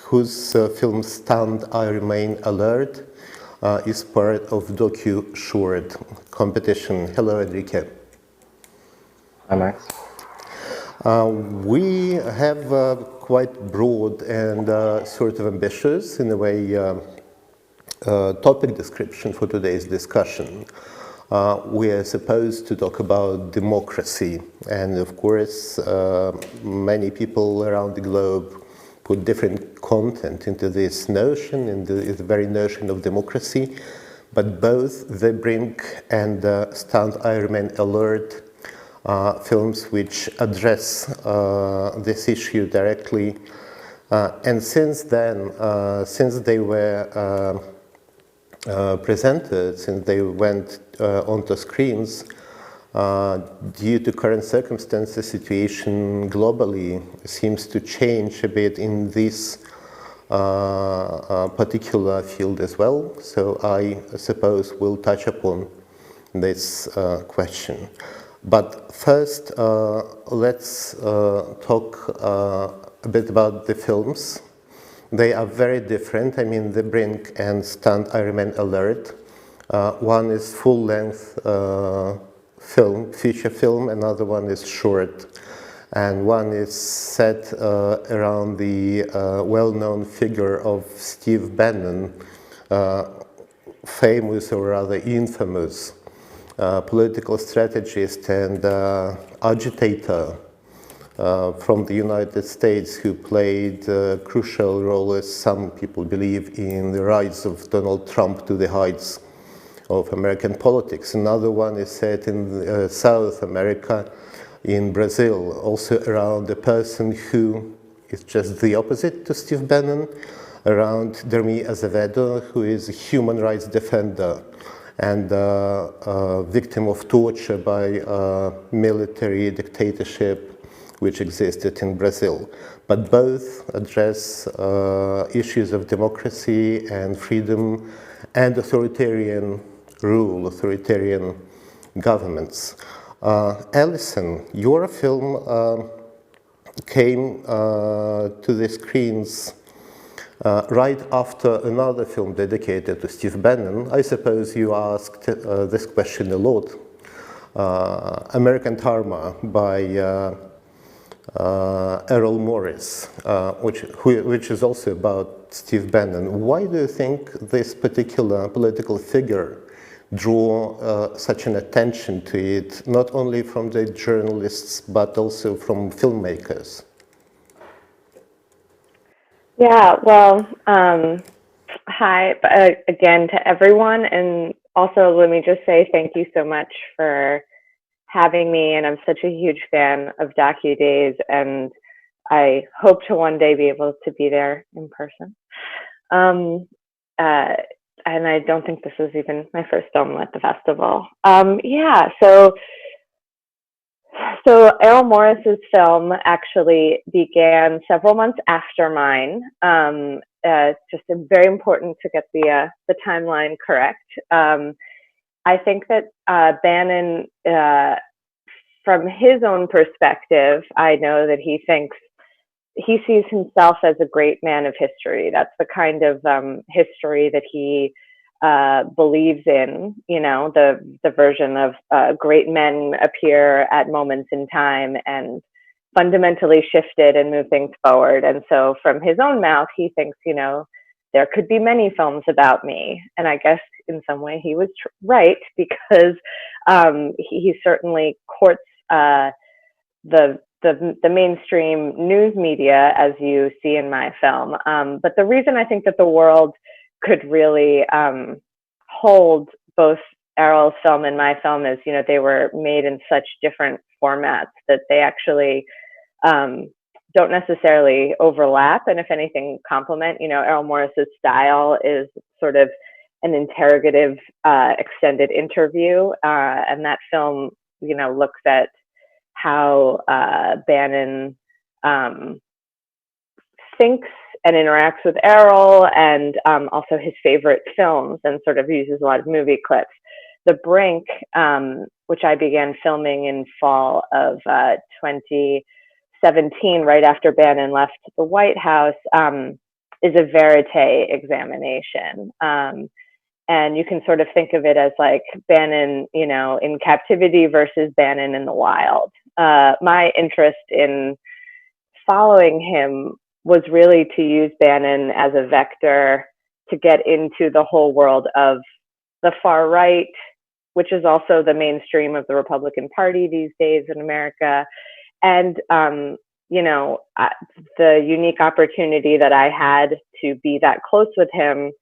whose film Stand I Remain Alert is part of docu-short competition. Hello, Henrique. Hi, Max. We have quite broad and sort of ambitious, in a way, topic description for today's discussion. We are supposed to talk about democracy, and of course, many people around the globe put different content into this notion, into the very notion of democracy. But both the Brink and Stand I Remain Alert films which address this issue directly. And since then, since they were presented, since they went onto screens, due to current circumstances, situation globally seems to change a bit in this particular field as well. So I suppose we'll touch upon this question. But first, let's talk a bit about the films. They are very different. I mean, The Brink and Stand I Remain Alert. One is full-length film, feature film, another one is short. And one is set around the well-known figure of Steve Bannon, famous or rather infamous political strategist and agitator from the United States, who played a crucial role, as some people believe, in the rise of Donald Trump to the heights of American politics. Another one is set in South America, in Brazil, also around a person who is just the opposite to Steve Bannon, around Dermi Azevedo, who is a human rights defender and victim of torture by military dictatorship which existed in Brazil. But both address issues of democracy and freedom and authoritarian rule, authoritarian governments. Alison, your film came to the screens right after another film dedicated to Steve Bannon. I suppose you asked this question a lot. American Tarma by Errol Morris, which is also about Steve Bannon. Why do you think this particular political figure drew such an attention to it, not only from the journalists, but also from filmmakers? Yeah, well, hi again to everyone. And also, let me just say thank you so much for having me. And I'm such a huge fan of DocuDays, and I hope to one day be able to be there in person. And I don't think this is even my first film at the festival. Yeah, so Errol Morris's film actually began several months after mine. Just very important to get the timeline correct. I think that Bannon, from his own perspective, I know that he sees himself as a great man of history. That's the kind of history that he believes in, you know, the version of great men appear at moments in time and fundamentally shifted and move things forward. And so from his own mouth, he thinks, you know, there could be many films about me. And I guess in some way he was right, because he certainly courts the mainstream news media, as you see in my film. But the reason I think that the world could really hold both Errol's film and my film is, you know, they were made in such different formats that they actually don't necessarily overlap, and if anything, complement. You know, Errol Morris's style is sort of an interrogative, extended interview, and that film, you know, looks at how Bannon thinks and interacts with Errol, and also his favorite films, and sort of uses a lot of movie clips. The Brink, which I began filming in fall of 2017, 2017, right after Bannon left the White House, is a verite examination. And you can sort of think of it as like Bannon, in captivity versus Bannon in the wild. My interest in following him was really to use Bannon as a vector to get into the whole world of the far right, which is also the mainstream of the Republican Party these days in America. And, the unique opportunity that I had to be that close with him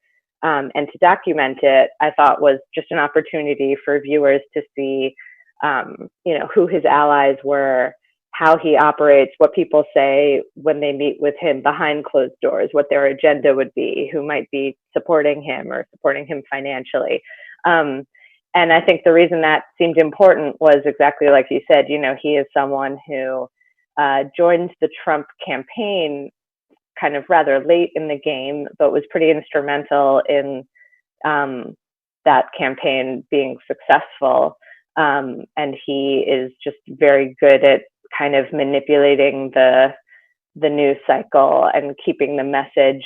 and to document it, I thought was just an opportunity for viewers to see, who his allies were, how he operates, what people say when they meet with him behind closed doors, what their agenda would be, who might be supporting him or supporting him financially. And I think the reason that seemed important was exactly like you said, he is someone who joined the Trump campaign kind of rather late in the game, but was pretty instrumental in that campaign being successful. And he is just very good at kind of manipulating the news cycle and keeping the message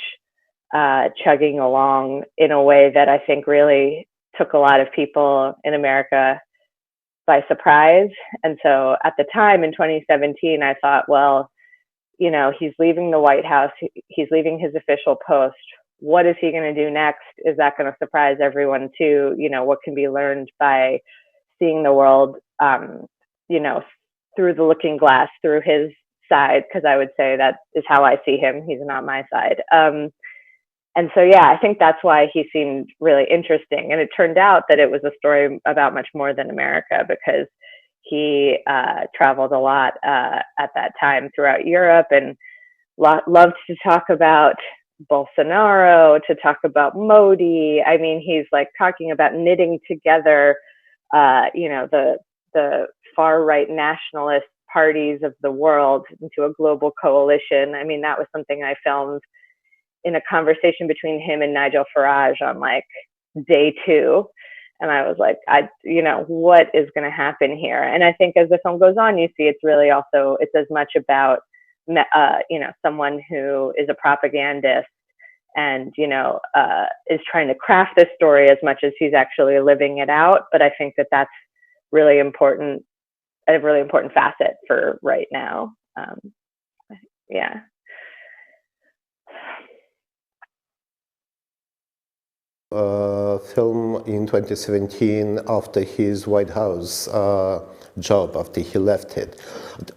chugging along in a way that I think really took a lot of people in America by surprise. And so at the time in 2017, I thought, well, he's leaving the White House. He's leaving his official post. What is he going to do next? Is that going to surprise everyone too? What can be learned by seeing the world, through the looking glass, through his side? Because I would say that is how I see him. He's not my side. And so, yeah, I think that's why he seemed really interesting. And it turned out that it was a story about much more than America, because he traveled a lot at that time throughout Europe and loved to talk about Bolsonaro, to talk about Modi. I mean, he's like talking about knitting together, the far right nationalist parties of the world into a global coalition. I mean, that was something I filmed in a conversation between him and Nigel Farage on like day 2. And I was like, what is going to happen here? And I think as the film goes on, you see it's really also, it's as much about, someone who is a propagandist and, is trying to craft this story as much as he's actually living it out. But I think that that's really important, a really important facet for right now. Yeah. Film in 2017 after his White House job, after he left it.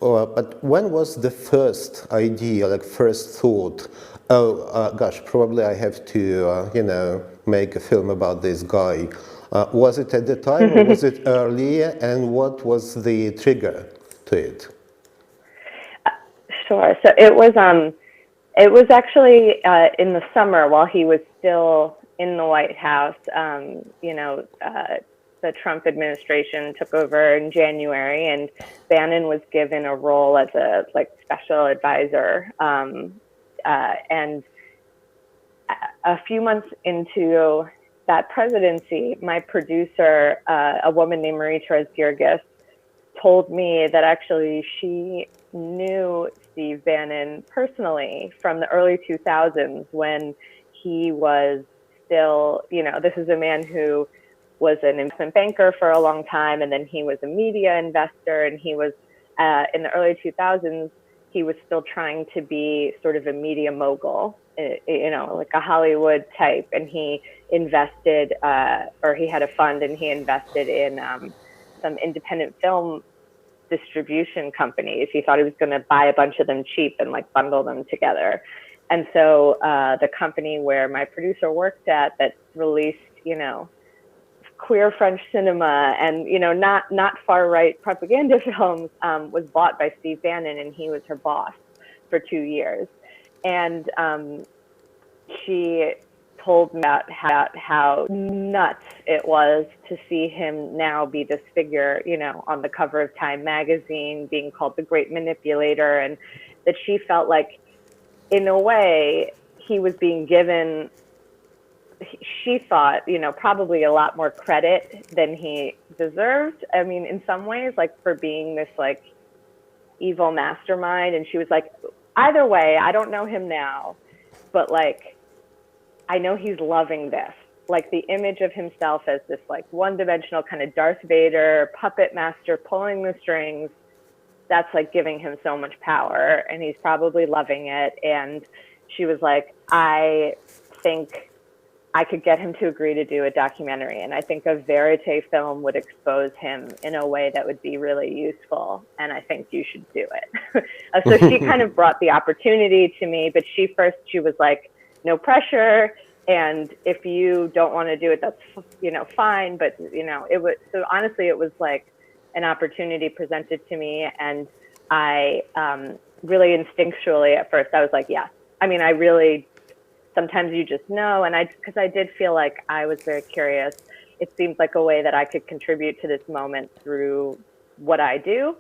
But when was the first idea, like first thought, probably I have to, make a film about this guy. Was it at the time or was it earlier? And what was the trigger to it? Sure. So it was actually in the summer while he was still in the White House. The Trump administration took over in January, and Bannon was given a role as a special advisor. And a few months into that presidency, my producer, a woman named Marie-Therese Girgis, told me that actually she knew Steve Bannon personally from the early 2000s when he was still, this is a man who was an investment banker for a long time, and then he was a media investor, and he was, in the early 2000s, he was still trying to be sort of a media mogul, like a Hollywood type, and he invested, or he had a fund, and he invested in some independent film distribution companies. He thought he was going to buy a bunch of them cheap and bundle them together. And so the company where my producer worked at that released, queer French cinema and, not far right propaganda films was bought by Steve Bannon, and he was her boss for 2 years. And she told me about how nuts it was to see him now be this figure, on the cover of Time magazine, being called the great manipulator, and that she felt like, in a way, he was being given, she thought, probably a lot more credit than he deserved. I mean, in some ways, for being this, evil mastermind. And she was like, either way, I don't know him now, but like, I know he's loving this. Like the image of himself as this like one-dimensional kind of Darth Vader puppet master pulling the strings, that's like giving him so much power, and he's probably loving it. And she was like, I think I could get him to agree to do a documentary, and I think a verite film would expose him in a way that would be really useful, and I think you should do it. So she kind of brought the opportunity to me, but she was like, no pressure, and if you don't want to do it, that's, you know, fine. But, you know, it was, so honestly, it was like an opportunity presented to me, and I really instinctually at first, I was like, yeah. I mean, I really, sometimes you just know, and because I did feel like I was very curious. It seemed like a way that I could contribute to this moment through what I do.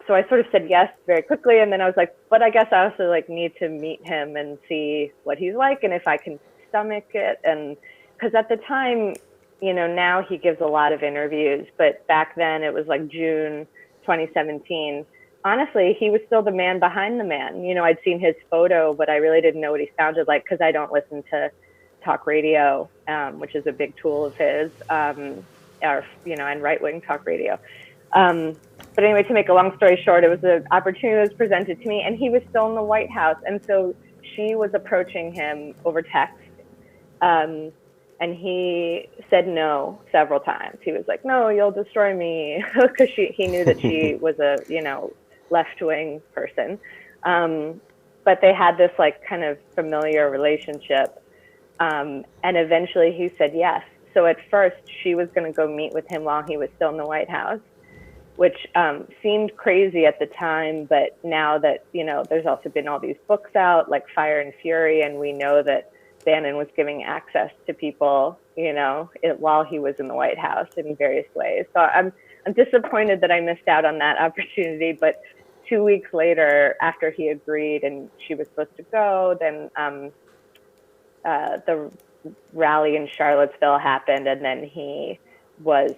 So I sort of said yes very quickly, and then I was like, but I guess I also like need to meet him and see what he's like and if I can stomach it. And because at the time, you know, now he gives a lot of interviews, but back then it was like June 2017. Honestly, he was still the man behind the man. You know, I'd seen his photo, but I really didn't know what he sounded like because I don't listen to talk radio, which is a big tool of his, or, you know, and right-wing talk radio. But anyway, to make a long story short, it was an opportunity that was presented to me, and he was still in the White House. And so she was approaching him over text, and he said no several times. He was like, no, you'll destroy me, because he knew that she was a, you know, left-wing person. But they had this like kind of familiar relationship. And eventually he said yes. So at first she was going to go meet with him while he was still in the White House, which seemed crazy at the time. But now that, you know, there's also been all these books out like Fire and Fury, and we know that Bannon was giving access to people, you know, while he was in the White House in various ways. So I'm disappointed that I missed out on that opportunity. But 2 weeks later, after he agreed and she was supposed to go, then the rally in Charlottesville happened, and then he was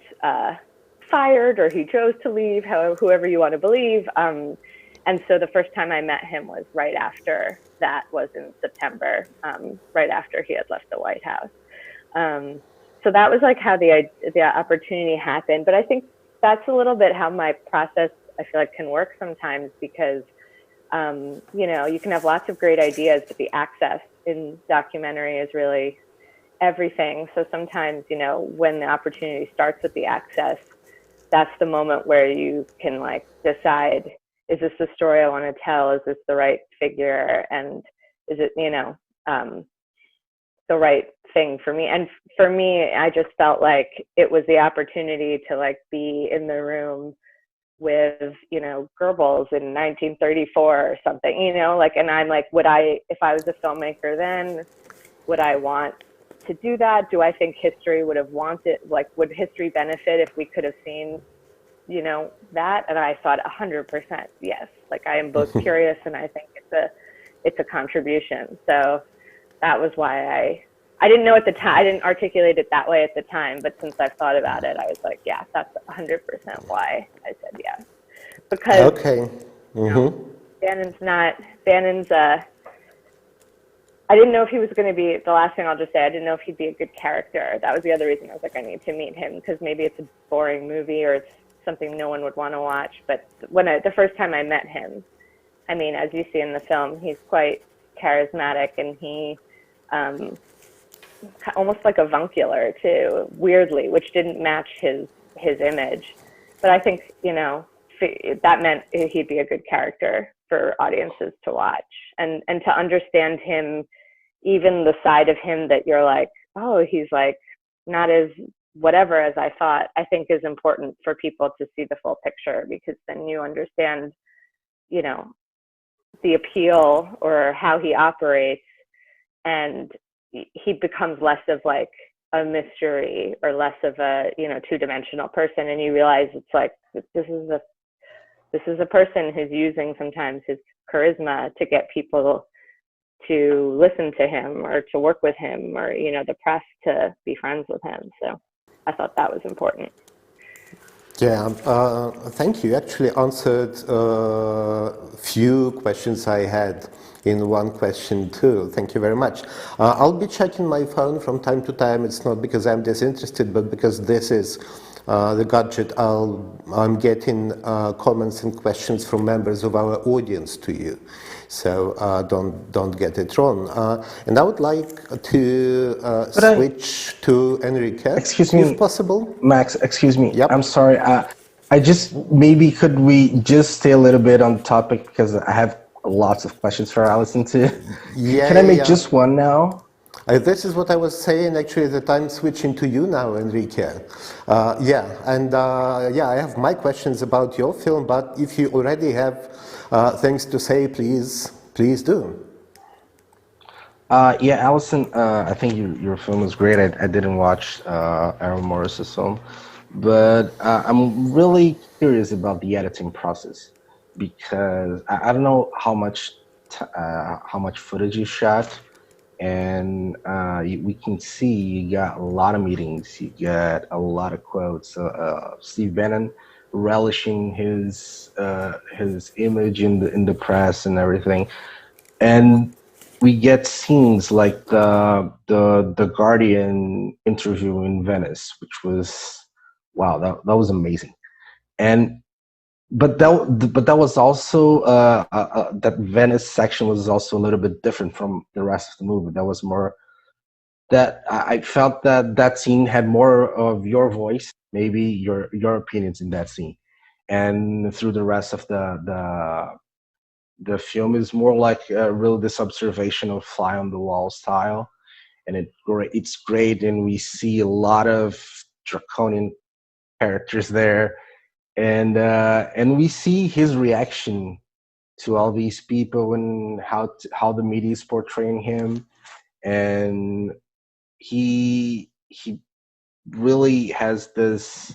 fired, or he chose to leave, whoever you want to believe. And so the first time I met him was right after that, was in September, right after he had left the White House. So that was like how the opportunity happened. But I think that's a little bit how my process, I feel like, can work sometimes, because, you know, you can have lots of great ideas, but the access in documentary is really everything. So sometimes, you know, when the opportunity starts with the access, that's the moment where you can like decide, is this the story I want to tell? Is this the right figure? And is it, you know, the right thing for me? And for me, I just felt like it was the opportunity to like be in the room with, you know, Goebbels in 1934 or something, you know, like, and I'm like, if I was a filmmaker then, would I want to do that? Do I think history would have wanted, like, would history benefit if we could have seen, you know, that? And I thought 100% yes. Like, I am both curious and I think it's a contribution. So that was why I didn't know at the time, I didn't articulate it that way at the time, but since I've thought about it, I was like, yeah, that's 100% why I said yes. Because okay. You know, Bannon's, I didn't know if he was going to be, the last thing I'll just say, I didn't know if he'd be a good character. That was the other reason I was like, I need to meet him, because maybe it's a boring movie or it's something no one would want to watch. But the first time I met him, I mean, as you see in the film, he's quite charismatic, and he, almost like avuncular too, weirdly, which didn't match his image. But I think, you know, that meant he'd be a good character for audiences to watch, and to understand him, even the side of him that you're like, oh, he's like not as whatever as I thought, I think is important for people to see the full picture, because then you understand, you know, the appeal or how he operates, and he becomes less of like a mystery or less of a, you know, two-dimensional person, and you realize it's like, this is a person who's using sometimes his charisma to get people to listen to him or to work with him, or, you know, the press to be friends with him. So I thought that was important. Yeah, thank you. Actually answered few questions I had in one question too. Thank you very much. I'll be checking my phone from time to time. It's not because I'm disinterested, but because this is the gadget. I'm getting comments and questions from members of our audience to you. So don't get it wrong. And I would like to But I, switch to Henrique, excuse if me, possible. Max, excuse me. I'm Yep. sorry. I just maybe could we just stay a little bit on topic because I have lots of questions for Alison too. Yeah, Can I yeah, make yeah. just one now? This is what I was saying actually, that I'm switching to you now, Enrique. Yeah, I have my questions about your film, but if you already have things to say, please do. Yeah, Allison, I think your film was great. I didn't watch Aaron Morris's film, but I'm really curious about the editing process because I don't know how much footage you shot, and we can see you got a lot of meetings, you got a lot of quotes. Steve Bannon relishing his image in the press and everything, and we get scenes like the Guardian interview in Venice, which was wow, that was amazing. And but that was also that Venice section was also a little bit different from the rest of the movie. That was more that I felt that that scene had more of your voice, maybe your opinions in that scene, and through the rest of the film is more like really this observational fly on the wall style, and it's great, and we see a lot of draconian characters there, and we see his reaction to all these people and how the media is portraying him, and he really has this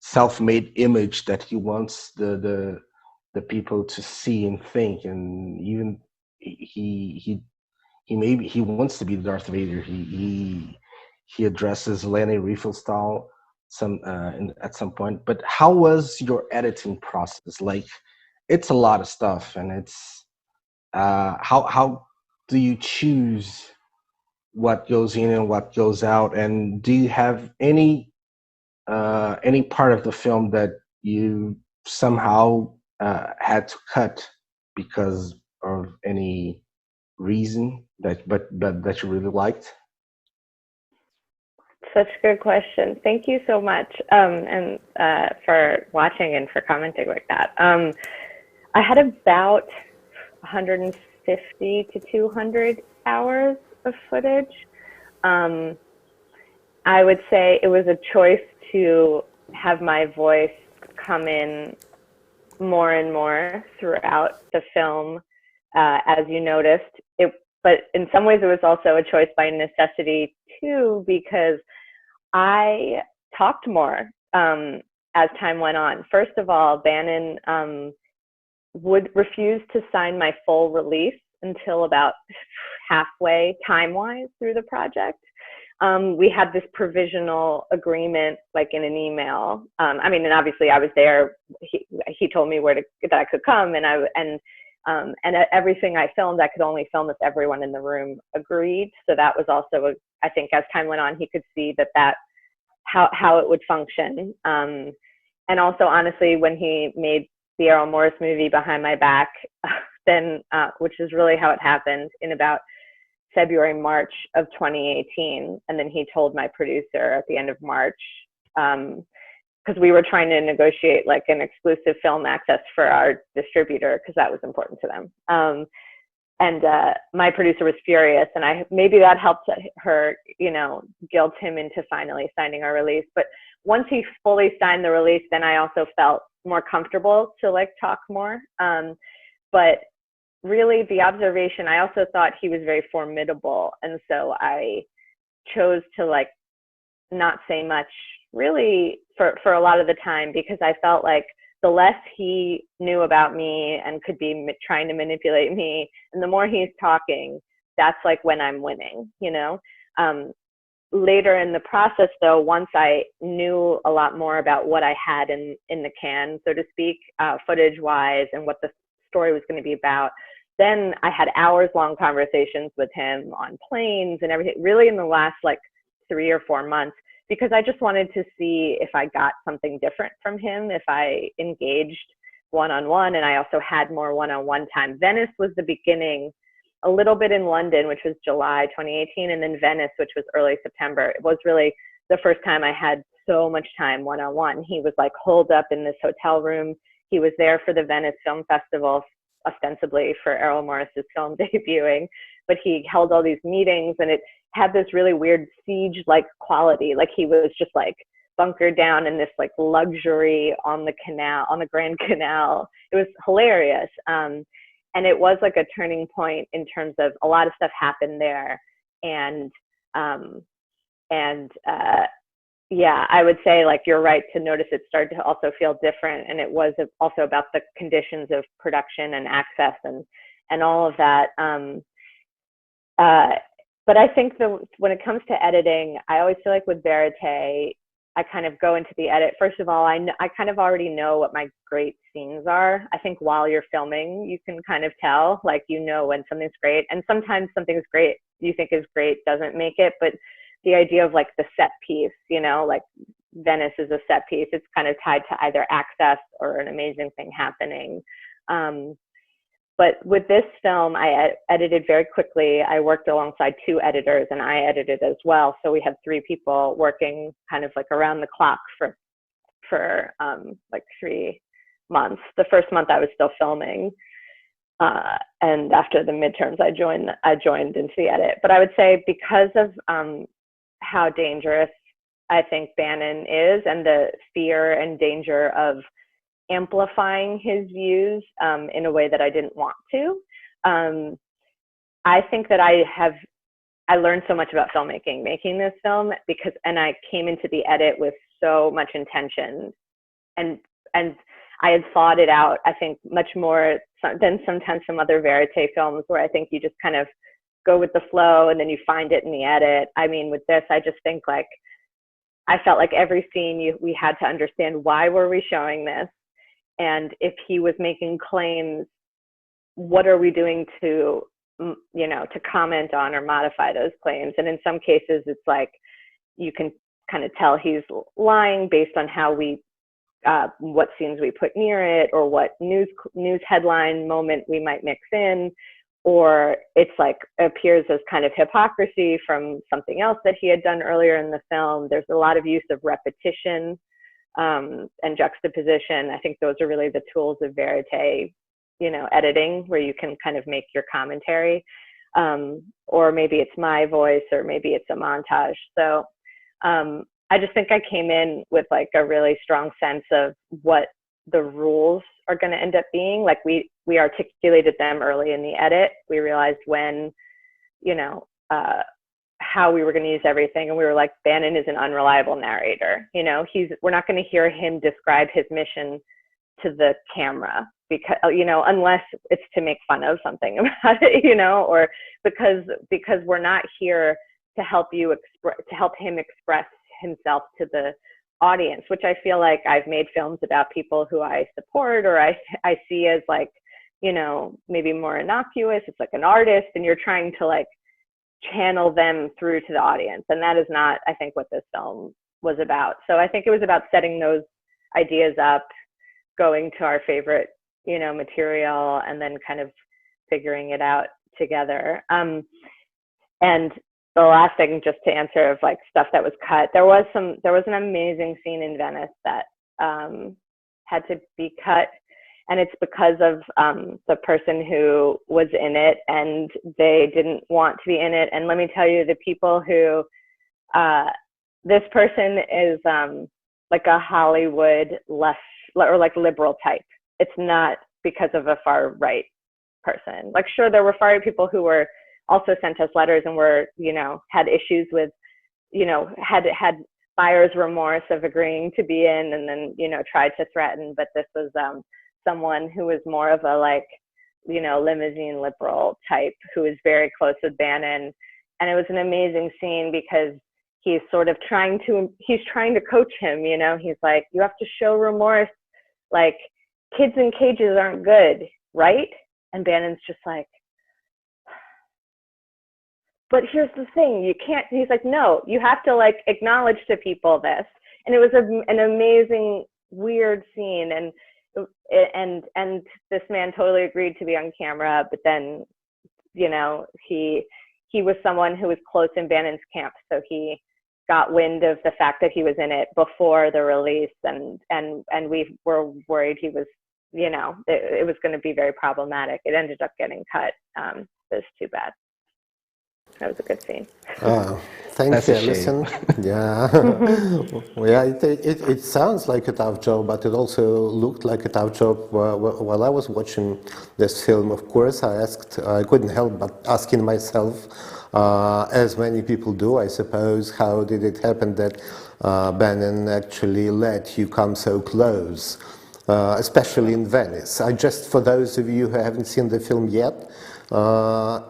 self-made image that he wants the people to see and think, and even he maybe he wants to be Darth Vader. He addresses Lenny Riefenstahl at some point. But how was your editing process? Like, it's a lot of stuff, and it's how do you choose what goes in and what goes out? And do you have any part of the film that you somehow had to cut because of any reason but that you really liked? Such a good question. Thank you so much, and for watching and for commenting like that. I had about 150 to 200 hours of footage. Um, I would say it was a choice to have my voice come in more and more throughout the film, as you noticed. But in some ways, it was also a choice by necessity too, because I talked more as time went on. First of all, Bannon would refuse to sign my full release until about halfway time-wise through the project. We had this provisional agreement, like in an email. I mean, and obviously I was there. He told me that I could come, and everything I filmed, I could only film if everyone in the room agreed. So that was also, I think, as time went on, he could see that how it would function. And also, honestly, when he made the Errol Morris movie Behind My Back, then which is really how it happened, in about February, March of 2018. And then he told my producer at the end of March, because we were trying to negotiate like an exclusive film access for our distributor, because that was important to them. And my producer was furious, and maybe that helped her, guilt him into finally signing our release. But once he fully signed the release, then I also felt more comfortable to like talk more. But really, the observation, I also thought he was very formidable, and so I chose to like not say much really for a lot of the time, because I felt like the less he knew about me and could be trying to manipulate me, and the more he's talking, that's like when I'm winning, later in the process, though, once I knew a lot more about what I had in the can, so to speak, footage-wise, and what the story was going to be about, then I had hours-long conversations with him on planes and everything, really in the last like 3 or 4 months, because I just wanted to see if I got something different from him, if I engaged one-on-one, and I also had more one-on-one time. Venice was the beginning, a little bit in London, which was July 2018, and then Venice, which was early September. It was really the first time I had so much time one-on-one. He was like holed up in this hotel room. He was there for the Venice Film Festival, ostensibly for Errol Morris's film debuting, but he held all these meetings, and it had this really weird siege-like quality. Like he was just like bunkered down in this like luxury on the canal, on the Grand Canal. It was hilarious. And it was like a turning point in terms of a lot of stuff happened there. And yeah, I would say like you're right to notice it started to also feel different. And it was also about the conditions of production and access and all of that. But I think when it comes to editing, I always feel like with Verite, I kind of go into the edit. First of all, I kind of already know what my great scenes are. I think while you're filming, you can kind of tell, like, you know, when something's great. And sometimes something's great, you think is great, doesn't make it. But the idea of like the set piece, you know, like Venice is a set piece. It's kind of tied to either access or an amazing thing happening. But with this film, I edited very quickly. I worked alongside 2 editors, and I edited as well. So we had 3 people working kind of like around the clock for like 3 months. The first month I was still filming, and after the midterms, I joined into the edit. But I would say because of how dangerous I think Bannon is, and the fear and danger of amplifying his views in a way that I didn't want to. I think that I learned so much about filmmaking making this film, and I came into the edit with so much intention, and I had thought it out, I think, much more than sometimes some other Verite films where I think you just kind of go with the flow and then you find it in the edit. I mean, with this, I just think like, I felt like every scene we had to understand, why were we showing this? And if he was making claims, what are we doing to, you know, to comment on or modify those claims? And in some cases, it's like, you can kind of tell he's lying based on how what scenes we put near it, or what news headline moment we might mix in, or it's like appears as kind of hypocrisy from something else that he had done earlier in the film. There's a lot of use of repetition and juxtaposition. I think those are really the tools of Verite, you know, editing, where you can kind of make your commentary, or maybe it's my voice, or maybe it's a montage. So I just think I came in with like a really strong sense of what the rules are going to end up being. Like we articulated them early in the edit. We realized when, you know, how we were going to use everything. And we were like, Bannon is an unreliable narrator. You know, we're not going to hear him describe his mission to the camera, because, you know, unless it's to make fun of something about it, you know, or because we're not here to help him express himself to the audience, which I feel like I've made films about people who I support, or I see as like, you know, maybe more innocuous. It's like an artist, and you're trying to like channel them through to the audience. And that is not, I think, what this film was about. So I think it was about setting those ideas up, going to our favorite, you know, material, and then kind of figuring it out together. And the last thing, just to answer of like stuff that was cut, there was an amazing scene in Venice that had to be cut. And it's because of the person who was in it, and they didn't want to be in it. And let me tell you, the people who, this person is like a Hollywood left or like liberal type. It's not because of a far right person. Like, sure, there were far right people who were also sent us letters and were, you know, had issues with, you know, had buyer's remorse of agreeing to be in, and then, you know, tried to threaten. But this was someone who was more of a, like, you know, limousine liberal type who was very close with Bannon. And it was an amazing scene because he's sort of trying to coach him, you know. He's like, you have to show remorse, like kids in cages aren't good, right? And Bannon's just like, but here's the thing, you can't. He's like, no, you have to like acknowledge to people this. And it was an amazing, weird scene, and this man totally agreed to be on camera, but then, you know, he was someone who was close in Bannon's camp, so he got wind of the fact that he was in it before the release, and we were worried he was, you know, it was going to be very problematic. It ended up getting cut. It was too bad. That was a good scene. Thank That's you, a shame. Alison. Yeah, well, yeah. It sounds like a tough job, but it also looked like a tough job while I was watching this film. Of course, I couldn't help but asking myself, as many people do, I suppose, how did it happen that Bannon actually let you come so close, especially in Venice? For those of you who haven't seen the film yet.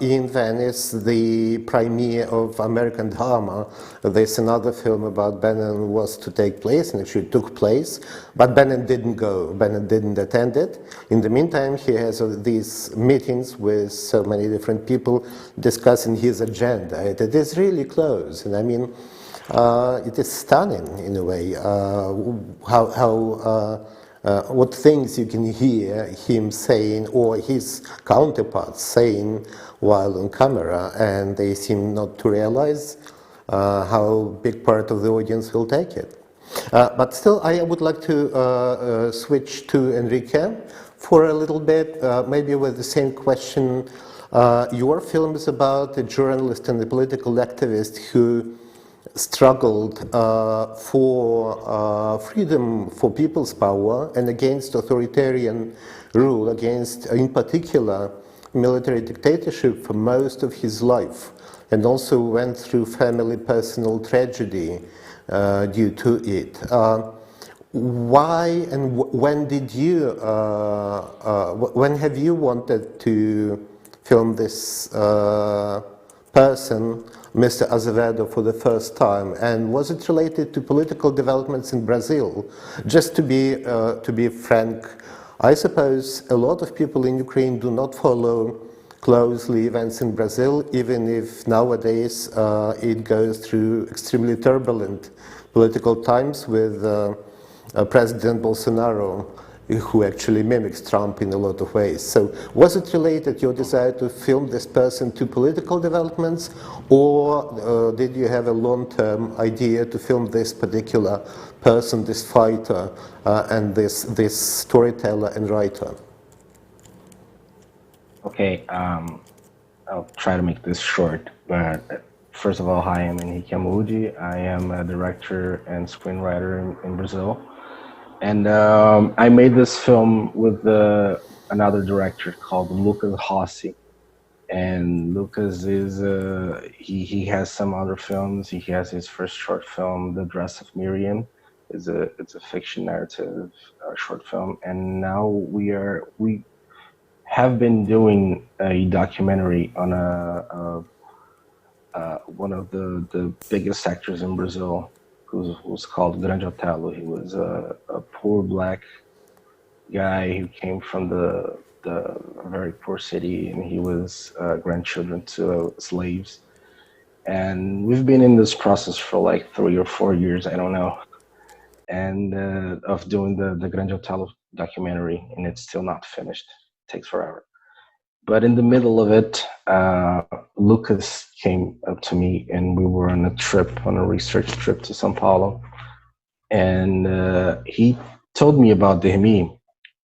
In Venice, the premiere of American Drama, there's another film about Bannon was to take place, and actually took place, but Bannon didn't go, Bannon didn't attend it. In the meantime, he has these meetings with so many different people discussing his agenda. It is really close, and I mean, it is stunning in a way, what things you can hear him saying or his counterparts saying while on camera, and they seem not to realize how big part of the audience will take it. But still, I would like to switch to Henrique for a little bit, maybe with the same question. Your film is about a journalist and a political activist who struggled for freedom, for people's power, and against authoritarian rule, against, in particular, military dictatorship for most of his life, and also went through family personal tragedy due to it. Why and when did you, when have you wanted to film this person, Mr. Azevedo, for the first time, and was it related to political developments in Brazil? Just to be frank, I suppose a lot of people in Ukraine do not follow closely events in Brazil, even if nowadays it goes through extremely turbulent political times with President Bolsonaro, who actually mimics Trump in a lot of ways. So was it related, your desire to film this person, to political developments, or did you have a long-term idea to film this particular person, this fighter, and this storyteller and writer? Okay, I'll try to make this short, but first of all, hi, I'm Henrique Amud. I am a director and screenwriter in Brazil. And I made this film with another director called Lucas Rossi. And Lucas is, he has some other films. He has his first short film, The Dress of Miriam. It's a fiction narrative short film. And now we have been doing a documentary on one of the biggest actors in Brazil, who's called Grande Otelo. He was a poor black guy who came from the very poor city, and he was grandchildren to slaves. And we've been in this process for like 3 or 4 years, I don't know, and of doing the Grande Otelo documentary, and it's still not finished. It takes forever. But in the middle of it, Lucas came up to me, and we were on a research trip to São Paulo. And he told me about Dehemi,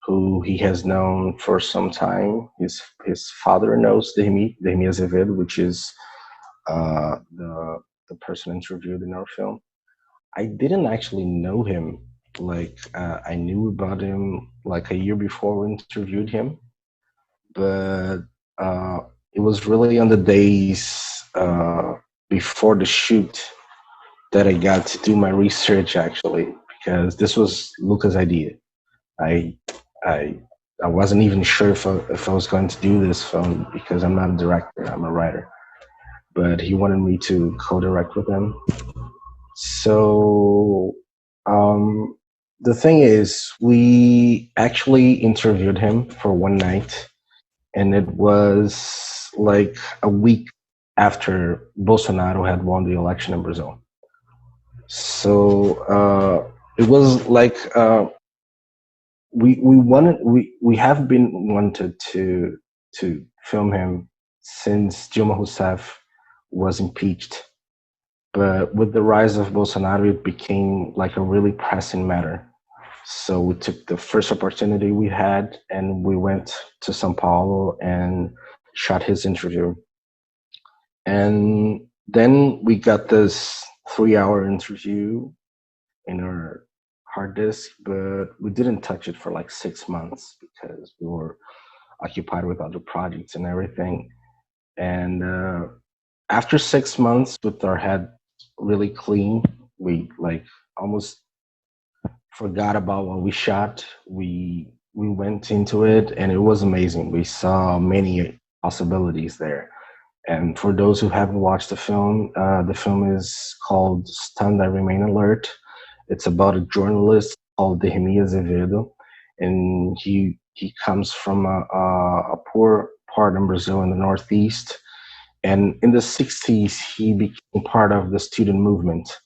who he has known for some time. His father knows Dehemi Azevedo, which is the person interviewed in our film. I didn't actually know him. Like, I knew about him like a year before we interviewed him. But it was really on the days before the shoot that I got to do my research, actually, because this was Lucas' idea. I wasn't even sure if I was going to do this film, because I'm not a director, I'm a writer. But he wanted me to co-direct with him, So the thing is, we actually interviewed him for one night, and it was like a week after Bolsonaro had won the election in Brazil. So it was like we have been wanted to film him since Dilma Rousseff was impeached, but with the rise of Bolsonaro, it became like a really pressing matter. So we took the first opportunity we had, and we went to São Paulo and shot his interview. And then we got this 3-hour interview in our hard disk, but we didn't touch it for like 6 months because we were occupied with other projects and everything. And after 6 months, with our head really clean, we like almost forgot about what we shot. We went into it, and it was amazing. We saw many possibilities there. And for those who haven't watched the film is called Stunned I Remain Alert. It's about a journalist called Henrique Azevedo, and he comes from a poor part in Brazil in the Northeast. And in the 60s, he became part of the student movement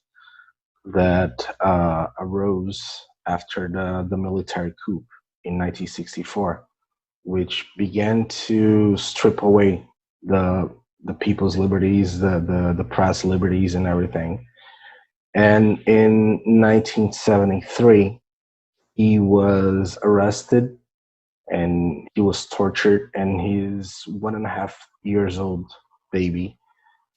that arose after the military coup in 1964, which began to strip away the people's liberties, the press liberties, and everything. And in 1973, he was arrested and he was tortured, and his 1.5 years old baby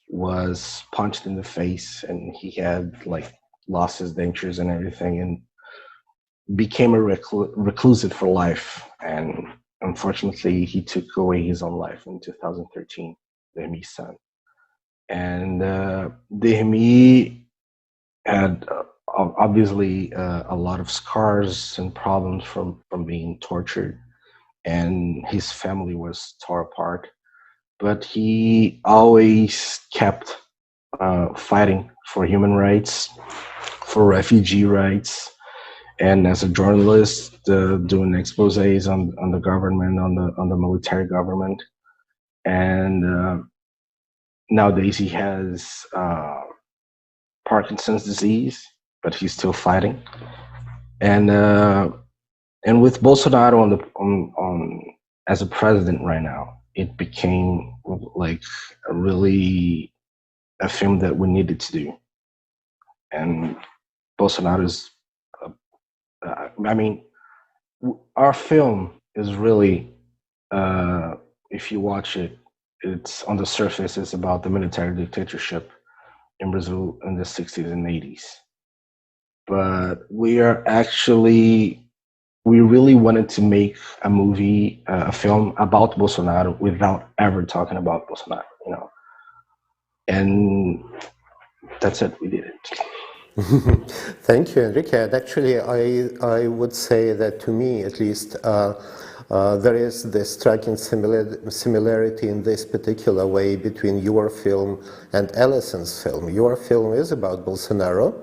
was punched in the face, and he had like lost his dentures and everything, and became a reclusive for life. And unfortunately, he took away his own life in 2013, Dehmi's son. And Dehmi had obviously a lot of scars and problems from being tortured, and his family was tore apart. But he always kept fighting for human rights, for refugee rights, and as a journalist, doing exposés on the government, on the military government. And nowadays he has Parkinson's disease, but he's still fighting. And with Bolsonaro on as a president right now, it became like a film that we needed to do. And Bolsonaro's, I mean, our film is really, if you watch it, it's on the surface, it's about the military dictatorship in Brazil in the 60s and 80s. But we really wanted to make a movie, a film about Bolsonaro without ever talking about Bolsonaro, you know. And that's it, we did it. Thank you, Henrique. And actually, I would say that to me, at least, there is this striking similarity in this particular way between your film and Alison's film. Your film is about Bolsonaro,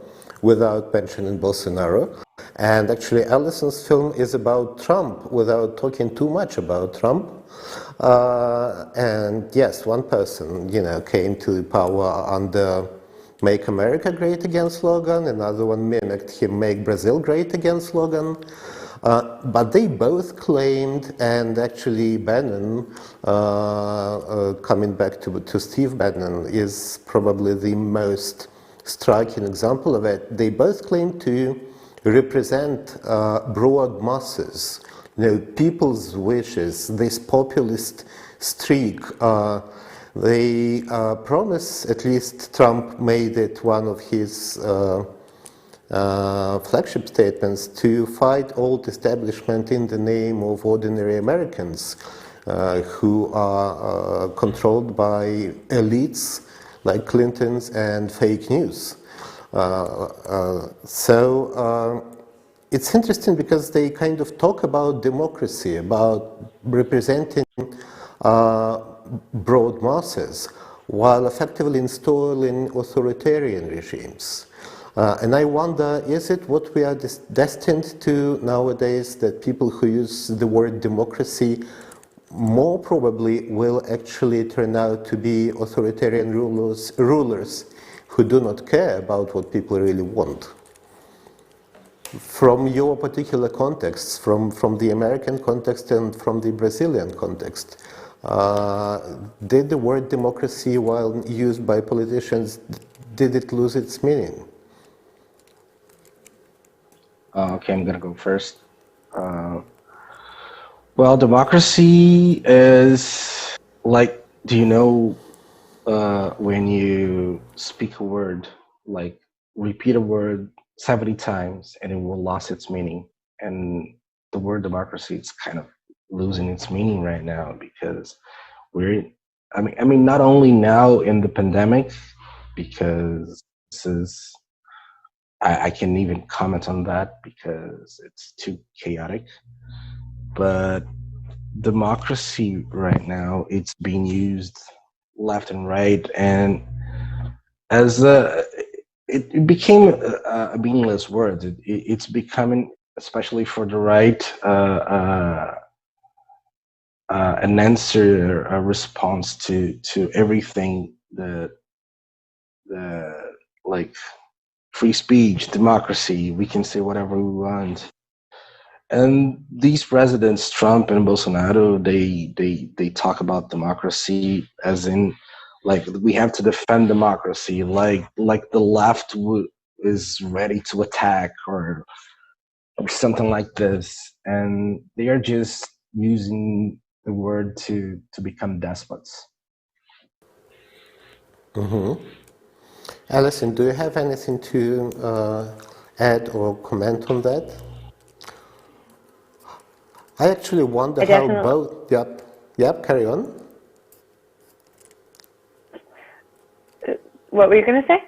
without mentioning Bolsonaro. And actually, Alison's film is about Trump, without talking too much about Trump. And yes, one person, came to power under Make America Great Again slogan, another one mimicked him Make Brazil Great Again slogan. But they both claimed, and actually Bannon, coming back to Steve Bannon, is probably the most striking example of it. They both claim to represent broad masses, people's wishes, this populist streak. They promise, at least Trump made it one of his flagship statements, to fight old establishment in the name of ordinary Americans who are controlled by elites like Clinton's and fake news. So it's interesting because they kind of talk about democracy, about representing broad masses, while effectively installing authoritarian regimes. And I wonder, is it what we are destined to nowadays, that people who use the word democracy more probably will actually turn out to be authoritarian rulers who do not care about what people really want? From your particular contexts, from the American context and from the Brazilian context, did the word democracy, while used by politicians, did it lose its meaning? Okay, I'm gonna go first. Uh, well, democracy is like, do you know when you speak a word, like repeat a word 70 times and it will lose its meaning? And the word democracy is kind of losing its meaning right now because we're, I mean, not only now in the pandemic, because this is, I can even comment on that because it's too chaotic, but democracy right now, it's being used left and right, and as it became a meaningless word. It's becoming, especially for the right, an answer, a response to everything, the like free speech, democracy. We can say whatever we want. And these presidents, Trump and Bolsonaro, they talk about democracy as in, like, we have to defend democracy, like the left is ready to attack, or something like this, and they are just using the word to become despots. Alison, do you have anything to add or comment on that? I actually wonder I how definitely, both. Yep, carry on. what were you going to say?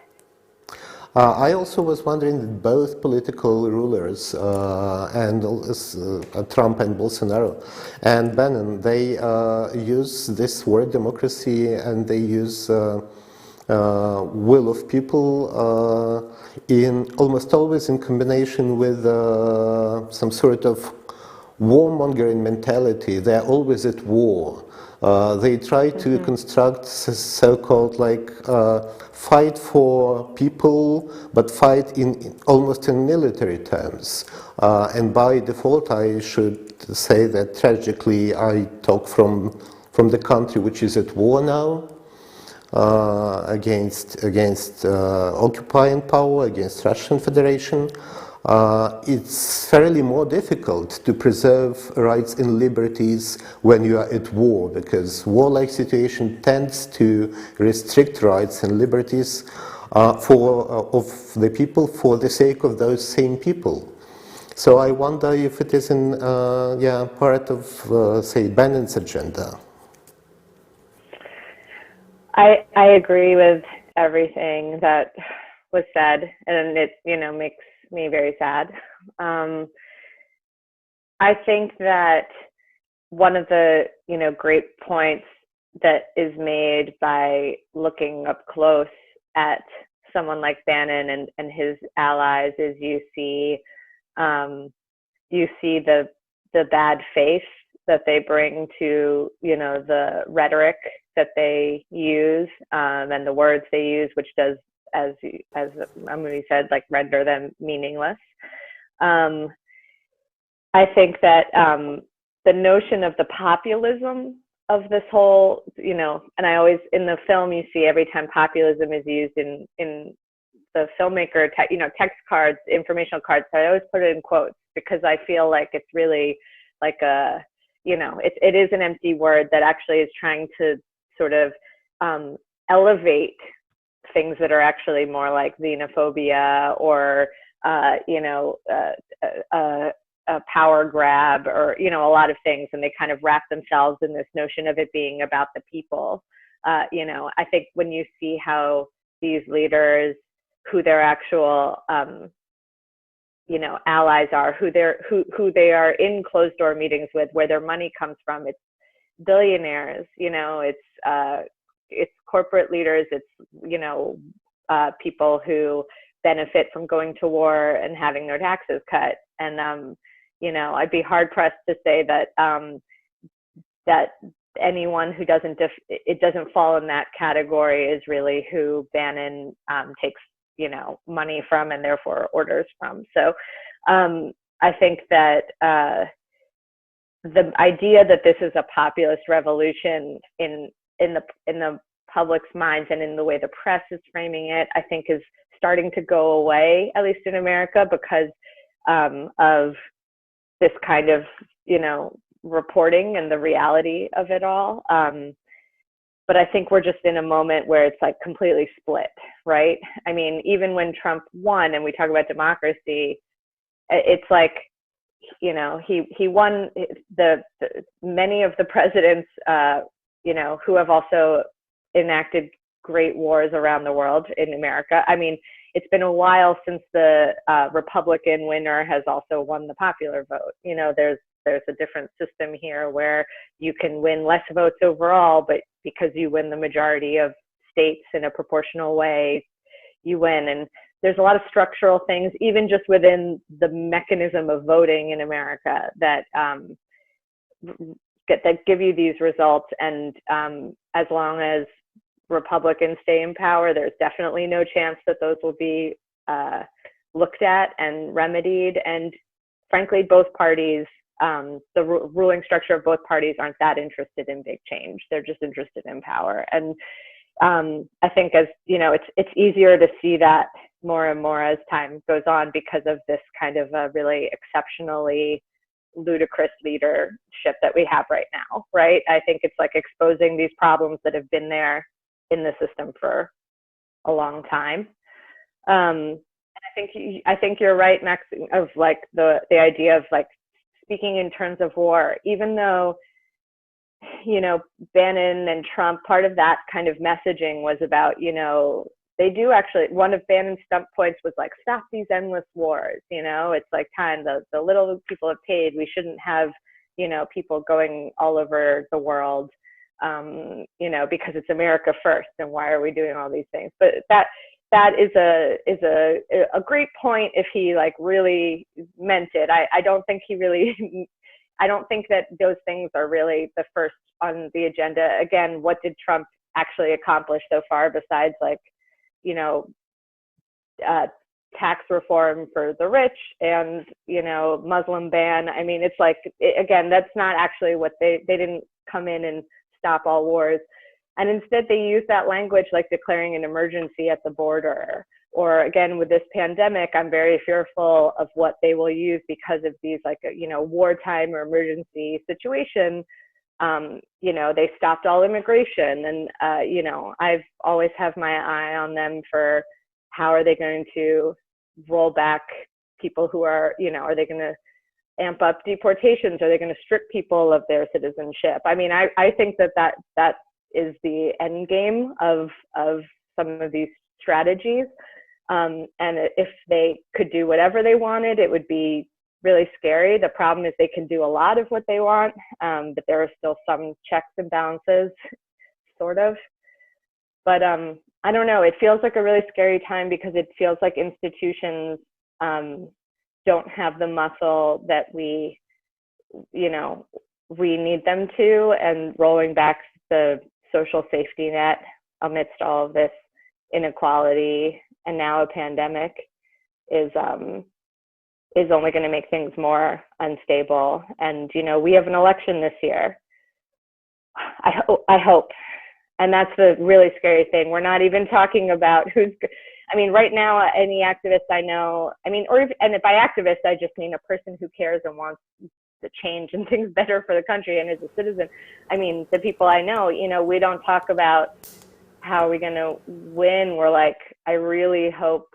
I also was wondering that both political rulers, Trump and Bolsonaro and Bannon, they use this word democracy, and they use will of people in almost always in combination with some sort of warmongering mentality. They're always at war. They try to construct so-called fight for people, but fight in almost in military terms. And by default, I should say that tragically, I talk from the country which is at war now. Against occupying power, against Russian Federation. It's fairly more difficult to preserve rights and liberties when you are at war, because warlike situation tends to restrict rights and liberties of the people for the sake of those same people. So I wonder if it is in part of say Bannon's agenda. I agree with everything that was said, and it makes me very sad. I think that one of the great points that is made by looking up close at someone like Bannon and his allies is you see the bad faith that they bring to the rhetoric that they use and the words they use, which does, as Amud said, like render them meaningless. I think that the notion of the populism of this whole, and I always, in the film, you see every time populism is used in the filmmaker, text cards, informational cards, I always put it in quotes, because I feel like it's really like it is an empty word that actually is trying to sort of elevate things that are actually more like xenophobia or a power grab, or a lot of things, and they kind of wrap themselves in this notion of it being about the people. I think when you see how these leaders, who their actual allies are, who they are in closed door meetings with, where their money comes from, it's billionaires, it's corporate leaders, it's people who benefit from going to war and having their taxes cut. And you know, I'd be hard pressed to say that that anyone who doesn't fall in that category is really who Bannon takes, you know, money from and therefore orders from. So I think that the idea that this is a populist revolution in the public's minds and in the way the press is framing it, I think is starting to go away, at least in America, because of this kind of, you know, reporting and the reality of it all. But I think we're just in a moment where it's like completely split, right? I mean, even when Trump won and we talk about democracy, it's like, you know, he won the many of the presidents, you know, who have also enacted great wars around the world in America. I mean, it's been a while since the Republican winner has also won the popular vote. You know, there's a different system here where you can win less votes overall, but because you win the majority of states in a proportional way, you win. And there's a lot of structural things, even just within the mechanism of voting in America, that give you these results. And as long as Republicans stay in power, there's definitely no chance that those will be looked at and remedied. And frankly, both parties, the ruling structure of both parties aren't that interested in big change. They're just interested in power. And I think, as you know, it's easier to see that more and more as time goes on because of this kind of a really exceptionally ludicrous leadership that we have right now, right? I think it's like exposing these problems that have been there in the system for a long time. And I think you're right, Max, of like the idea of like speaking in terms of war, even though, you know, Bannon and Trump, part of that kind of messaging was about, you know, they do actually, one of Bannon's stump points was like, stop these endless wars, you know, it's like time, the little people have paid, we shouldn't have, you know, people going all over the world, you know, because it's America first, and why are we doing all these things? But that is a great point if he like really meant it. I don't think he really, I don't think that those things are really the first on the agenda. Again, what did Trump actually accomplish so far besides like, you know, tax reform for the rich and, you know, Muslim ban? I mean, it's like, again, that's not actually what they didn't come in and stop all wars. And instead they use that language like declaring an emergency at the border. Or again, with this pandemic, I'm very fearful of what they will use because of these like, you know, wartime or emergency situation. You know, they stopped all immigration, and, you know, I've always have my eye on them for how are they going to roll back people who are, you know, are they going to amp up deportations? Are they going to strip people of their citizenship? I mean, I think that is the end game of some of these strategies. And if they could do whatever they wanted, it would be really scary. The problem is they can do a lot of what they want, but there are still some checks and balances, sort of. But I don't know, it feels like a really scary time because it feels like institutions don't have the muscle that we, you know, we need them to, and rolling back the social safety net amidst all of this inequality and now a pandemic is only going to make things more unstable. And, you know, we have an election this year. I hope. And that's the really scary thing. We're not even talking about I mean, right now, any activist I know, I mean, and by activist, I just mean a person who cares and wants to change and things better for the country and is a citizen. I mean, the people I know, you know, we don't talk about how are we going to win. We're like, I really hope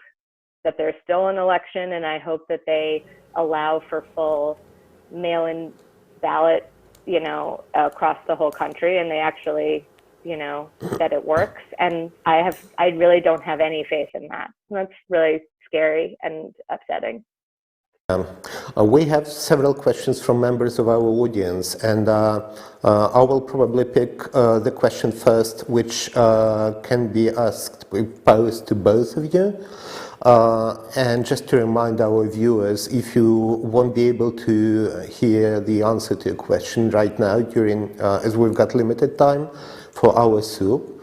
that there's still an election, and I hope that they allow for full mail-in ballot, you know, across the whole country, and they actually, you know, that it works. And I really don't have any faith in that. That's really scary and upsetting. We have several questions from members of our audience, and I will probably pick the question first, which can be posed to both of you. And just to remind our viewers, if you won't be able to hear the answer to your question right now, as we've got limited time for our soup,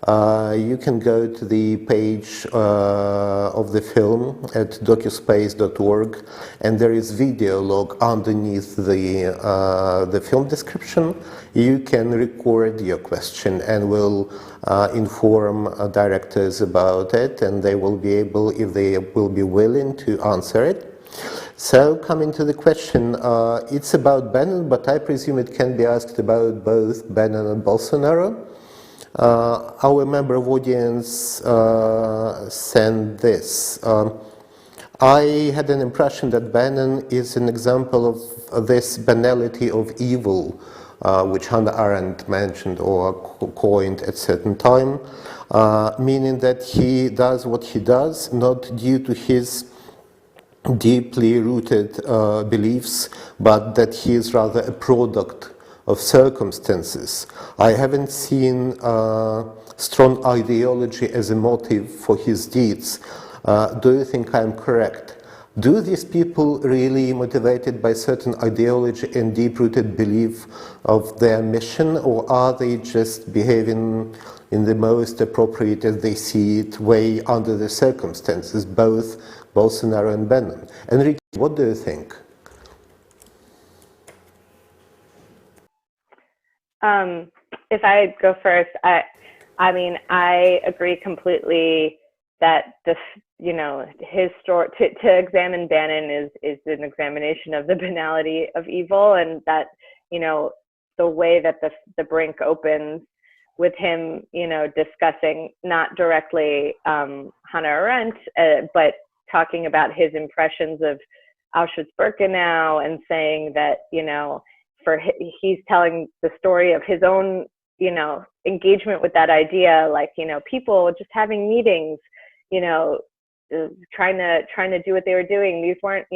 you can go to the page of the film at docuspace.org, and there is video log underneath the film description. You can record your question, and we'll inform directors about it, and they will be able, if they will be willing, to answer it. So, coming to the question, it's about Bannon, but I presume it can be asked about both Bannon and Bolsonaro. Our member of audience sent this. I had an impression that Bannon is an example of this banality of evil, which Hannah Arendt mentioned or coined at a certain time, meaning that he does what he does not due to his deeply rooted beliefs, but that he is rather a product of circumstances. I haven't seen strong ideology as a motive for his deeds. Do you think I'm correct? Do these people really motivated by certain ideology and deep-rooted belief of their mission, or are they just behaving in the most appropriate, as they see it, way under the circumstances, both Bolsonaro and Bannon? Henrique, what do you think? If I go first, I mean, I agree completely that his story, to examine Bannon is an examination of the banality of evil, and that, the way that the Brink opens with him, discussing not directly Hannah Arendt, but talking about his impressions of Auschwitz-Birkenau, and saying that, he's telling the story of his own, engagement with that idea, like, people just having meetings, trying to do what they were doing. These weren't,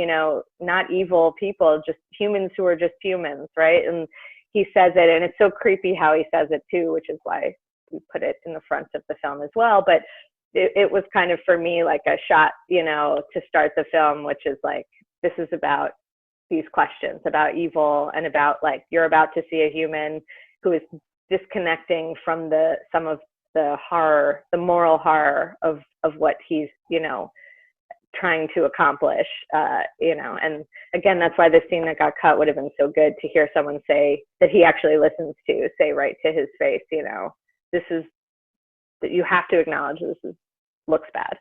not evil people, just humans who are just humans, right? And he says it, and it's so creepy how he says it too, which is why we put it in the front of the film as well. But it was kind of, for me, like a shot, to start the film, which is like, this is about these questions about evil, and about, like, you're about to see a human who is disconnecting from some of the horror, the moral horror of what he's, trying to accomplish, and again, that's why the scene that got cut would have been so good, to hear someone say that he actually listens to, say right to his face, this is, that you have to acknowledge this looks bad.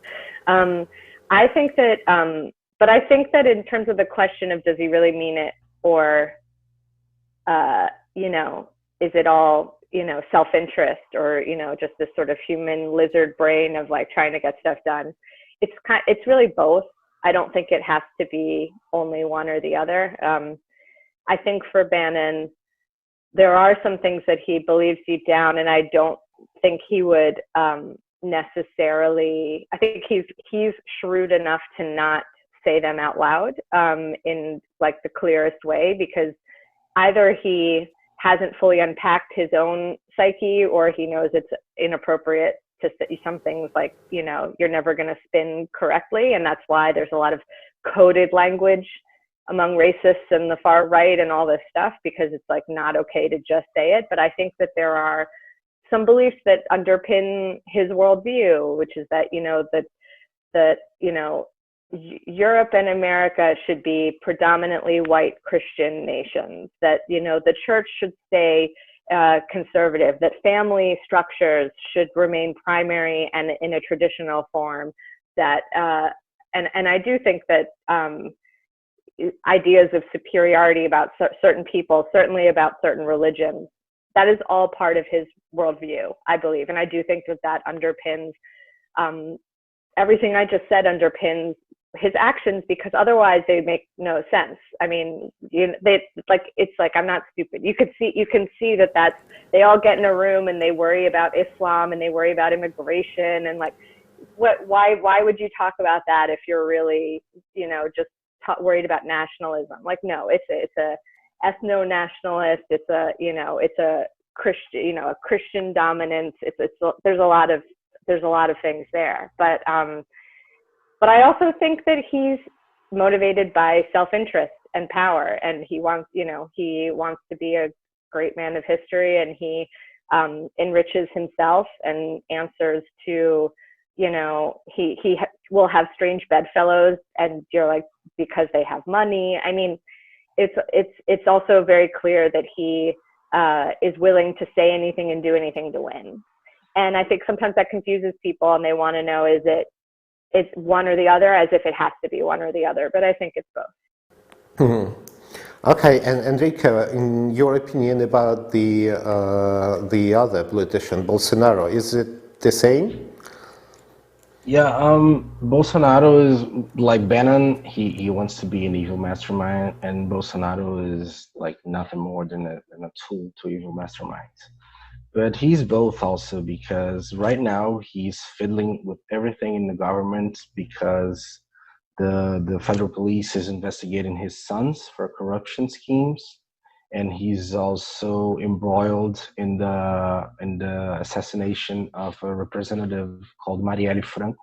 I think that, but I think that in terms of the question of, does he really mean it, or, is it all, self-interest, or, just this sort of human lizard brain of, like, trying to get stuff done? It's really both. I don't think it has to be only one or the other. I think for Bannon, there are some things that he believes deep down, and I don't think he would necessarily, I think he's shrewd enough to not say them out loud in, like, the clearest way, because either he hasn't fully unpacked his own psyche, or he knows it's inappropriate to say some things, like, you're never going to spin correctly. And that's why there's a lot of coded language among racists and the far right and all this stuff, because it's, like, not okay to just say it. But I think that there are some beliefs that underpin his worldview, which is that, that Europe and America should be predominantly white Christian nations, that, the church should stay conservative, that family structures should remain primary and in a traditional form, that, and I do think that ideas of superiority about certain people, certainly about certain religions, that is all part of his worldview, I believe. And I do think that underpins everything I just said, underpins his actions, because otherwise they make no sense. I mean, it's like, I'm not stupid. You can see that they all get in a room and they worry about Islam and they worry about immigration, and, like, why would you talk about that if you're really, just worried about nationalism? Like, no, it's a ethno-nationalist. It's a Christian, a Christian dominance. There's a lot of things there, but But I also think that he's motivated by self-interest and power, and he wants to be a great man of history, and he enriches himself and answers to, he will have strange bedfellows, and you're like, because they have money. I mean, it's also very clear that he is willing to say anything and do anything to win. And I think sometimes that confuses people, and they want to know, is it's one or the other, as if it has to be one or the other. But I think it's both. Mhm. Okay, and Henrique, in your opinion about the other politician, Bolsonaro, is it the same? Yeah, Bolsonaro is like Bannon. He wants to be an evil mastermind, and Bolsonaro is like nothing more than a tool to evil masterminds. But he's both also, because right now he's fiddling with everything in the government, because the federal police is investigating his sons for corruption schemes, and he's also embroiled in the assassination of a representative called Marielle Franco.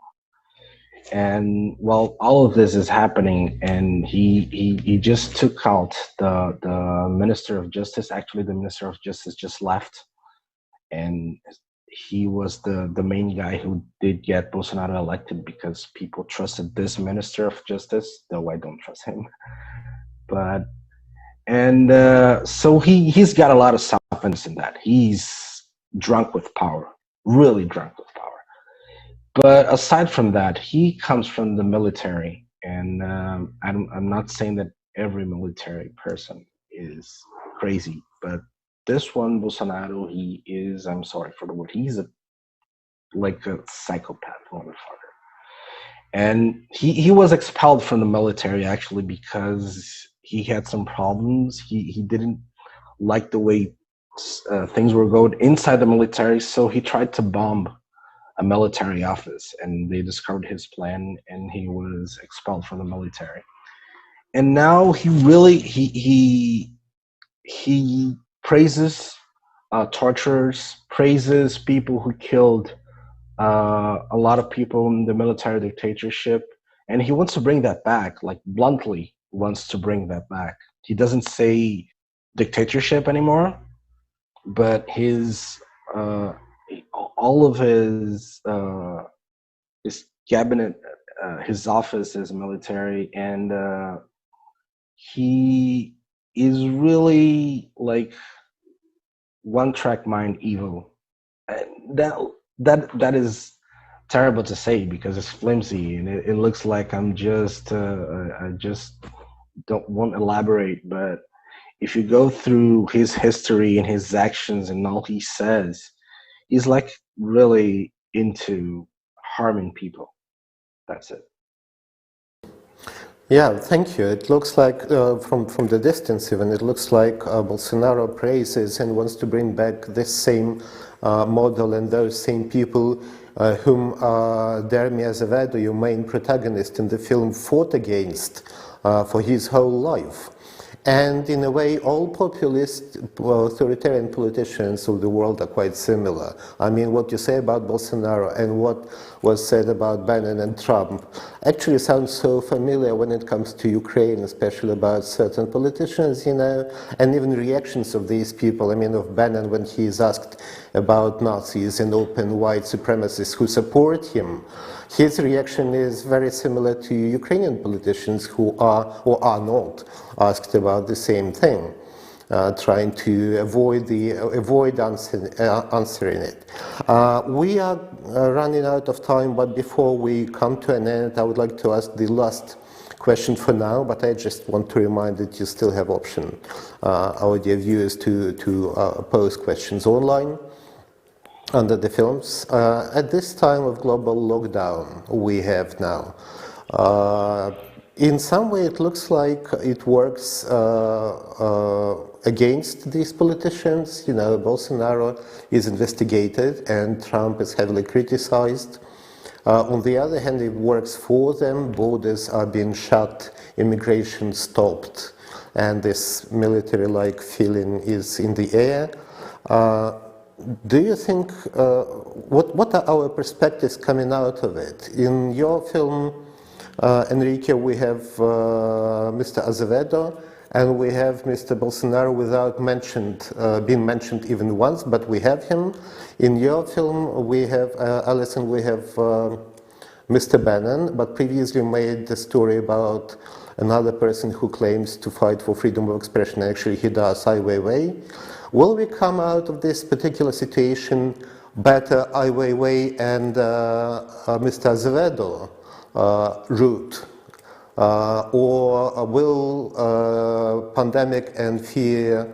And while all of this is happening, and he just took out the Minister of Justice. Actually, the Minister of Justice just left, and he was the main guy who did get Bolsonaro elected, because people trusted this Minister of Justice, though I don't trust him. But so he's got a lot of confidence in that. He's drunk with power, really drunk with power. But aside from that, he comes from the military, and I'm not saying that every military person is crazy, but this one, Bolsonaro, he is, I'm sorry for the word, he's like a psychopath motherfucker. And he was expelled from the military, actually, because he had some problems. He didn't like the way things were going inside the military, so he tried to bomb a military office, and they discovered his plan, and he was expelled from the military. And now he praises torturers, praises people who killed a lot of people in the military dictatorship, and he wants to bring that back, like bluntly wants to bring that back. He doesn't say dictatorship anymore, but his all of his cabinet, his office is military, and he is really like one track mind evil. That is terrible to say, because it's flimsy, and it looks like I just won't elaborate. But if you go through his history and his actions and all he says, he's like really into harming people. That's it. Yeah, thank you. It looks like, from the distance even, it looks like Bolsonaro praises and wants to bring back this same model and those same people whom Dermi Azevedo, your main protagonist in the film, fought against for his whole life. And in a way, all populist, authoritarian politicians of the world are quite similar. I mean, what you say about Bolsonaro and what was said about Bannon and Trump actually sounds so familiar when it comes to Ukraine, especially about certain politicians, and even reactions of these people. I mean, of Bannon when he is asked about Nazis and open white supremacists who support him. His reaction is very similar to Ukrainian politicians who are or are not asked about the same thing, trying to avoid answering it. We are running out of time, but before we come to an end, I would like to ask the last question for now, but I just want to remind that you still have option, our dear viewers, to pose questions online under the films. At this time of global lockdown we have now, in some way it looks like it works against these politicians. Bolsonaro is investigated and Trump is heavily criticized. On the other hand, it works for them. Borders are being shut, immigration stopped, and this military-like feeling is in the air. Do you think, what are our perspectives coming out of it? In your film, Henrique, we have Mr. Azevedo, and we have Mr. Bolsonaro without being mentioned even once, but we have him. In your film, we have, Alison, we have Mr. Bannon, but previously made the story about another person who claims to fight for freedom of expression. Actually, he does Ai Weiwei. Will we come out of this particular situation better, Ai Weiwei and Mr. Azevedo route? Or will pandemic and fear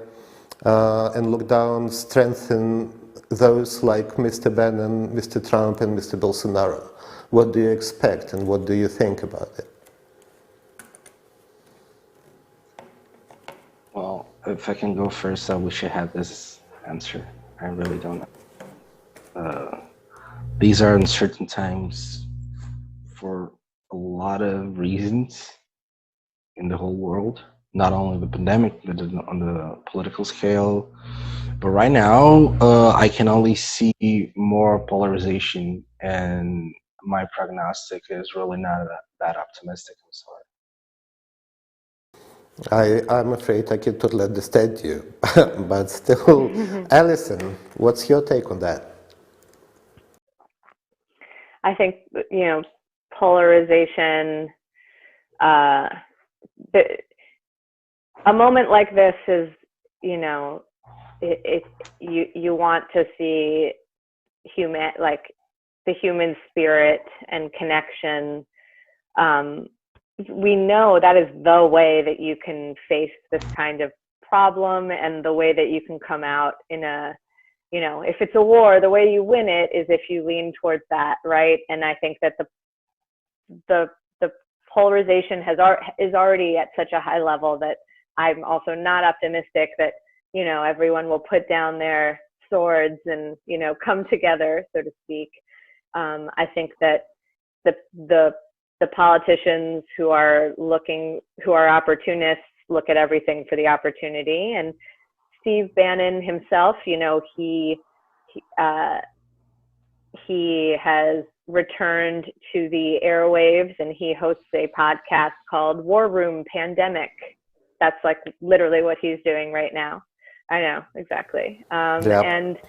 and lockdown strengthen those like Mr. Bannon, Mr. Trump, and Mr. Bolsonaro? What do you expect, and what do you think about it? Well, if I can go first, I wish I had this answer. I really don't know. These are uncertain times for a lot of reasons in the whole world, not only the pandemic, but on the political scale. But right now, I can only see more polarization, and my prognostic is really not that optimistic. I'm sorry. I'm afraid I can totally understand you, but still, Alison, what's your take on that? I think, polarization, a moment like this is, you want to see the human spirit and connection. We know that is the way that you can face this kind of problem, and the way that you can come out in if it's a war, the way you win it is if you lean towards that, right? And I think that the polarization is already at such a high level that I'm also not optimistic that everyone will put down their swords and come together, so to speak. I think that the politicians who are opportunists look at everything for the opportunity. And Steve Bannon himself, he has returned to the airwaves, and he hosts a podcast called War Room Pandemic. That's like literally what he's doing right now. I know, exactly. Yep.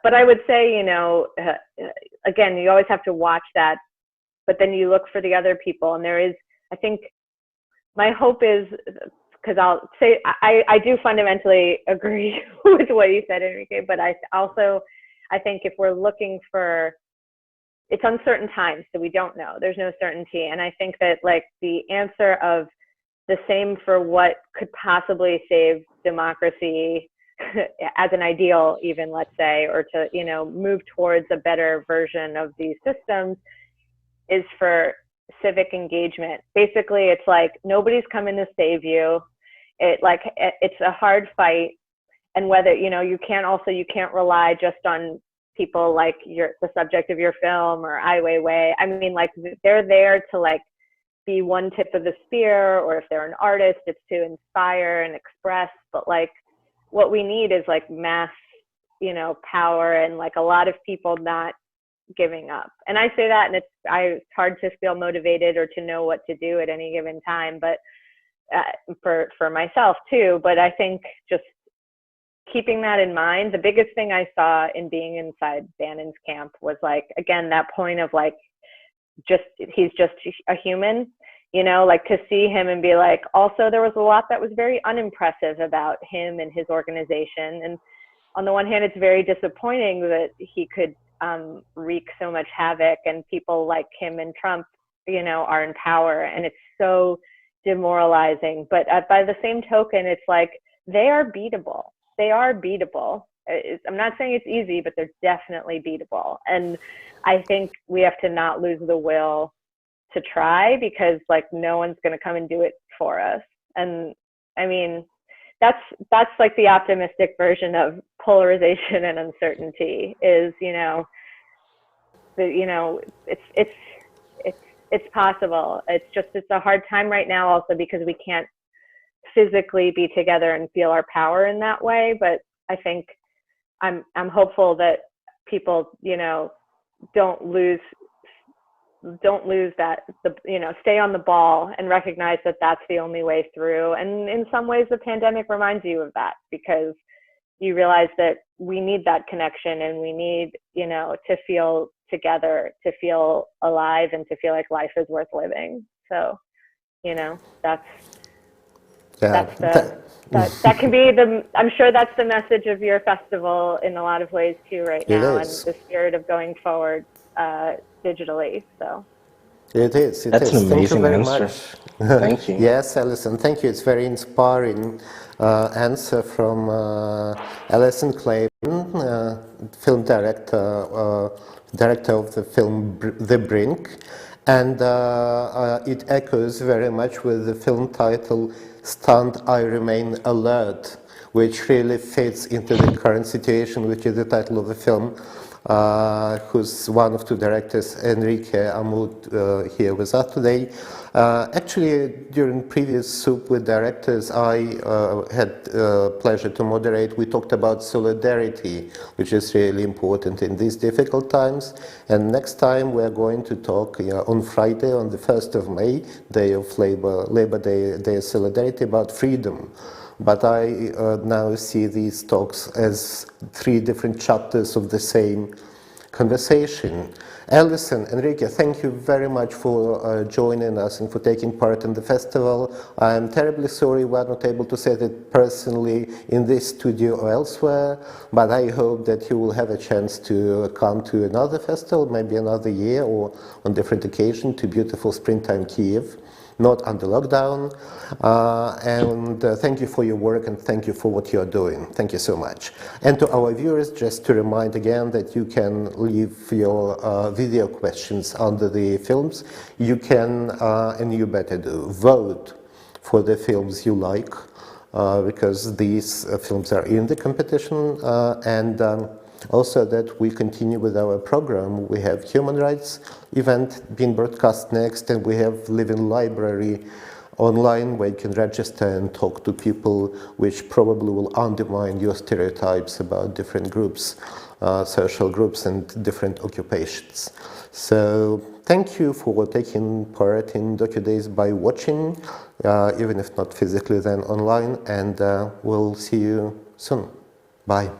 But I would say, again, you always have to watch that, but then you look for the other people. And I think my hope is, because I'll say, I do fundamentally agree with what you said, Henrique, but I think if we're looking it's uncertain times, so we don't know. There's no certainty. And I think that the answer of the same for what could possibly save democracy as an ideal, even, let's say, or to, move towards a better version of these systems, is for civic engagement. Basically, it's nobody's coming to save you. It's a hard fight. And whether, you can't rely just on people like the subject of your film or Ai Weiwei. I mean, they're there to be one tip of the spear, or if they're an artist, it's to inspire and express. But what we need is mass, power, and a lot of people not giving up. And I say that, and it's hard to feel motivated or to know what to do at any given time, but for myself too. But I think just keeping that in mind, the biggest thing I saw in being inside Bannon's camp was again, that point of he's just a human, to see him and be also there was a lot that was very unimpressive about him and his organization. And on the one hand, it's very disappointing that he could wreak so much havoc, and people like him and Trump, are in power, and it's so demoralizing. But by the same token, it's they are beatable. They are beatable. I'm not saying it's easy, but they're definitely beatable. And I think we have to not lose the will to try, because no one's going to come and do it for us. And I mean, that's the optimistic version of polarization and uncertainty is, it's possible. It's a hard time right now also because we can't physically be together and feel our power in that way. But I think I'm hopeful that people, don't lose don't lose that, stay on the ball and recognize that that's the only way through. And in some ways, the pandemic reminds you of that, because you realize that we need that connection, and we need, to feel together, to feel alive, and to feel like life is worth living. So, that's that can be I'm sure that's the message of your festival in a lot of ways too right now, and the spirit of going forward digitally. So it is. That's an Thank you amazing very answer. much. Thank you. Yes, Alison, thank you. It's very inspiring answer from Alison Klayman, film director, director of the film The Brink, and it echoes very much with the film title "Stunned, I Remain Alert," which really fits into the current situation, which is the title of the film. Who's one of two directors, Henrique, Amud, here with us today. Actually, during previous Soup with Directors, I had pleasure to moderate. We talked about solidarity, which is really important in these difficult times. And next time we're going to talk on Friday, on the 1st of May, Day of Labor Day, Day of Solidarity, about freedom. But I now see these talks as three different chapters of the same conversation. Alison, Henrique, thank you very much for joining us and for taking part in the festival. I'm terribly sorry we're not able to say that personally in this studio or elsewhere, but I hope that you will have a chance to come to another festival, maybe another year or on different occasion, to beautiful Springtime Kiev. Not under lockdown, and thank you for your work, and thank you for what you're doing. Thank you so much. And to our viewers, just to remind again that you can leave your video questions under the films. You can, and you better do, vote for the films you like, because these films are in the competition, and also that we continue with our program. We have human rights event being broadcast next, and we have Living Library online where you can register and talk to people, which probably will undermine your stereotypes about different groups, social groups and different occupations. So thank you for taking part in DocuDays by watching, even if not physically then online, and we'll see you soon. Bye.